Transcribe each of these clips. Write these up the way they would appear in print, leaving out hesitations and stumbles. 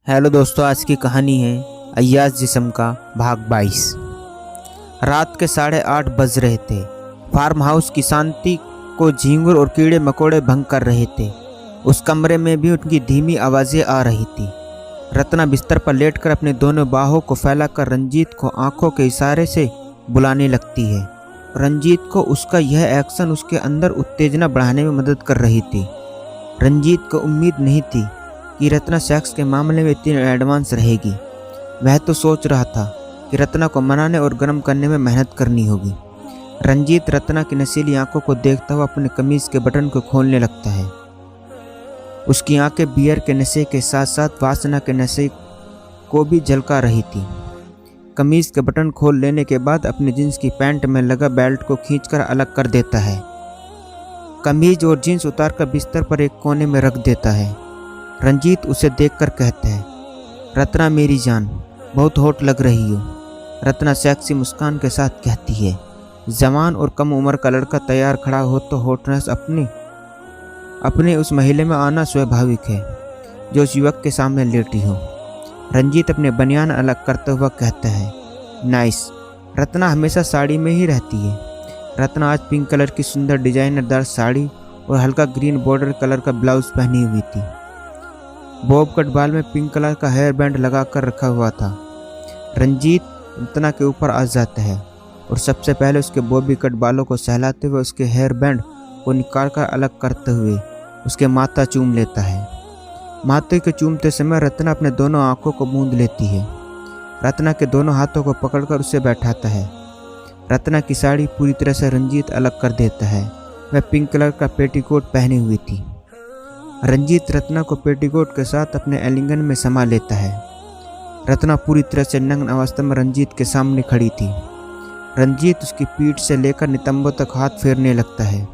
Hello दोस्तों, आज की कहानी है अय्याज जिस्म का भाग 22। रात के 8:30 बज रहे थे। फार्म हाउस की शांति को झींगुर और कीड़े मकोड़े भंग कर रहे थे। उस कमरे में भी उनकी धीमी आवाज़ें आ रही थी। रत्ना बिस्तर पर लेटकर अपने दोनों बाहों को फैलाकर रंजीत को आंखों के इशारे से बुलाने लगती है। रंजीत को उसका यह एक्शन उसके अंदर उत्तेजना बढ़ाने में मदद कर रही थी। रंजीत को उम्मीद नहीं थी कि रत्ना सेक्स के मामले में इतनी एडवांस रहेगी। वह तो सोच रहा था कि रत्ना को मनाने और गर्म करने में मेहनत करनी होगी। रंजीत रत्ना की नशीली आंखों को देखता हुआ अपने कमीज के बटन को खोलने लगता है। उसकी आंखें बियर के नशे के साथ साथ वासना के नशे को भी झलका रही थी। कमीज के बटन खोल लेने के बाद अपनी जींस की पैंट में लगा बेल्ट को खींचकर अलग कर देता है। कमीज और जींस उतारकर बिस्तर पर एक कोने में रख देता है। रंजीत उसे देखकर कहता है, रत्ना मेरी जान, बहुत हॉट लग रही हो। रत्ना सेक्सी मुस्कान के साथ कहती है, जवान और कम उम्र का लड़का तैयार खड़ा हो तो हॉटनेस अपने उस महिला में आना स्वाभाविक है जो उस युवक के सामने लेटी हो। रंजीत अपने बनियान अलग करते हुए कहता है, नाइस। रत्ना हमेशा साड़ी में ही रहती है। रत्ना आज पिंक कलर की सुंदर डिजाइनरदार साड़ी और हल्का ग्रीन बॉर्डर कलर का ब्लाउज पहनी हुई थी। बॉब कट बाल में पिंक कलर का हेयर बैंड लगा कर रखा हुआ था। रंजीत रत्ना के ऊपर आ जाता है और सबसे पहले उसके बॉबी कट बालों को सहलाते हुए उसके हेयर बैंड को निकाल कर अलग करते हुए उसके माथा चूम लेता है। माथे के चूमते समय रत्ना अपने दोनों आंखों को मूंद लेती है। रत्ना के दोनों हाथों को पकड़कर उसे बैठाता है। रत्ना की साड़ी पूरी तरह से रंजीत अलग कर देता है। वह पिंक कलर का पेटीकोट पहनी हुई थी। रंजीत रत्ना को पेटीकोट के साथ अपने आलिंगन में समा लेता है। रत्ना पूरी तरह से नग्न अवस्था में रंजीत के सामने खड़ी थी। रंजीत उसकी पीठ से लेकर नितंबों तक हाथ फेरने लगता है।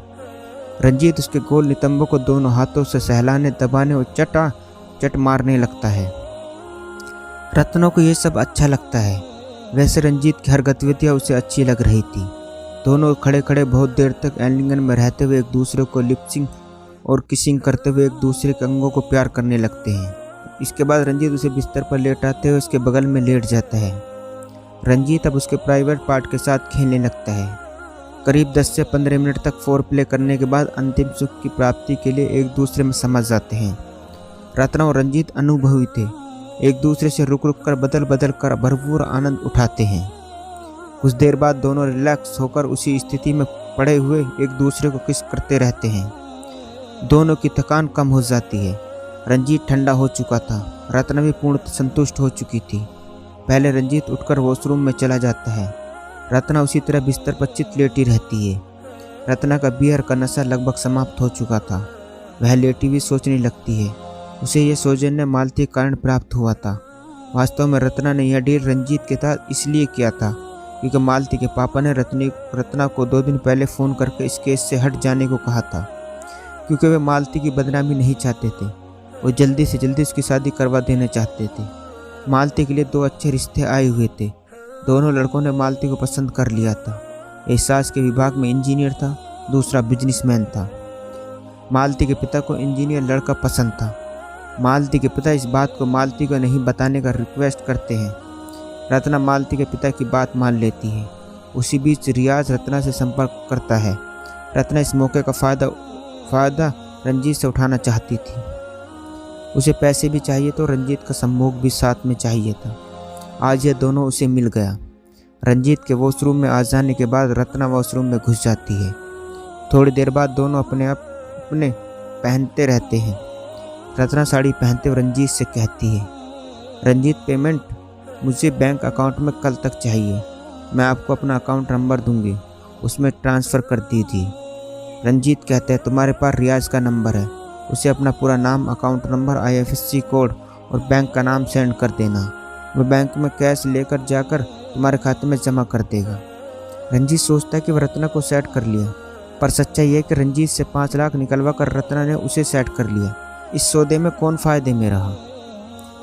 रंजीत उसके गोल नितंबों को दोनों हाथों से सहलाने, दबाने और चट मारने लगता है। रत्ना को यह सब अच्छा लगता है। वैसे रंजीत की हर गतिविधियाँ उसे अच्छी लग रही थी। दोनों खड़े खड़े बहुत देर तक आलिंगन में रहते हुए एक दूसरे को लिपसिंग और किसिंग करते हुए एक दूसरे के अंगों को प्यार करने लगते हैं। इसके बाद रंजीत उसे बिस्तर पर लेटाते हुए उसके बगल में लेट जाता है। रंजीत अब उसके प्राइवेट पार्ट के साथ खेलने लगता है। करीब 10 से 15 मिनट तक फोर प्ले करने के बाद अंतिम सुख की प्राप्ति के लिए एक दूसरे में समझ जाते हैं। रत्ना और रंजीत अनुभवी थे। एक दूसरे से रुक रुक कर बदल कर भरपूर आनंद उठाते हैं। कुछ देर बाद दोनों रिलैक्स होकर उसी स्थिति में पड़े हुए एक दूसरे को किस करते रहते हैं। दोनों की थकान कम हो जाती है। रंजीत ठंडा हो चुका था। रत्ना भी पूर्णतः संतुष्ट हो चुकी थी। पहले रंजीत उठकर वॉशरूम में चला जाता है। रत्ना उसी तरह बिस्तर पर चित लेटी रहती है। रत्ना का बियर का नशा लगभग समाप्त हो चुका था। वह लेटी हुई सोचने लगती है। उसे यह सौजन्य मालती के कारण प्राप्त हुआ था। वास्तव में रत्ना ने यह डील रंजीत के साथ इसलिए किया था क्योंकि मालती के पापा ने रत्ना को 2 दिन पहले फ़ोन करके इस केस से हट जाने को कहा था, क्योंकि वे मालती की बदनामी नहीं चाहते थे और जल्दी से जल्दी उसकी शादी करवा देना चाहते थे। मालती के लिए 2 अच्छे रिश्ते आए हुए थे। दोनों लड़कों ने मालती को पसंद कर लिया था। एक सास के विभाग में इंजीनियर था, दूसरा बिजनेसमैन था। मालती के पिता को इंजीनियर लड़का पसंद था। मालती के पिता इस बात को मालती को नहीं बताने का रिक्वेस्ट करते हैं। रत्ना मालती के पिता की बात मान लेती है। उसी बीच रियाज रत्ना से संपर्क करता है। रत्ना इस मौके का फ़ायदा रंजीत से उठाना चाहती थी। उसे पैसे भी चाहिए तो रंजीत का सम्मोग भी साथ में चाहिए था। आज यह दोनों उसे मिल गया। रंजीत के वॉशरूम में आ जाने के बाद रत्ना वॉशरूम में घुस जाती है। थोड़ी देर बाद दोनों अपने पहनते रहते हैं। रत्ना साड़ी पहनते हुए रंजीत से कहती है, रंजीत पेमेंट मुझे बैंक अकाउंट में कल तक चाहिए। मैं आपको अपना अकाउंट नंबर दूंगी, उसमें ट्रांसफ़र कर दीजिए। रंजीत कहता है, तुम्हारे पास रियाज का नंबर है, उसे अपना पूरा नाम, अकाउंट नंबर, IFSC कोड और बैंक का नाम सेंड कर देना। वह बैंक में कैश लेकर जाकर तुम्हारे खाते में जमा कर देगा। रंजीत सोचता है कि वह रत्ना को सेट कर लिया, पर सच्चाई यह कि रंजीत से 5 लाख निकलवा कर रत्ना ने उसे सेट कर लिया। इस सौदे में कौन फ़ायदे में रहा?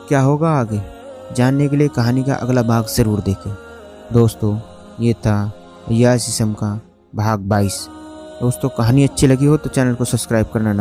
क्या होगा आगे जानने के लिए कहानी का अगला भाग ज़रूर देखें। दोस्तों, ये था अय्याज जिस्म का भाग 22। दोस्तों, कहानी अच्छी लगी हो तो चैनल को सब्सक्राइब करना ना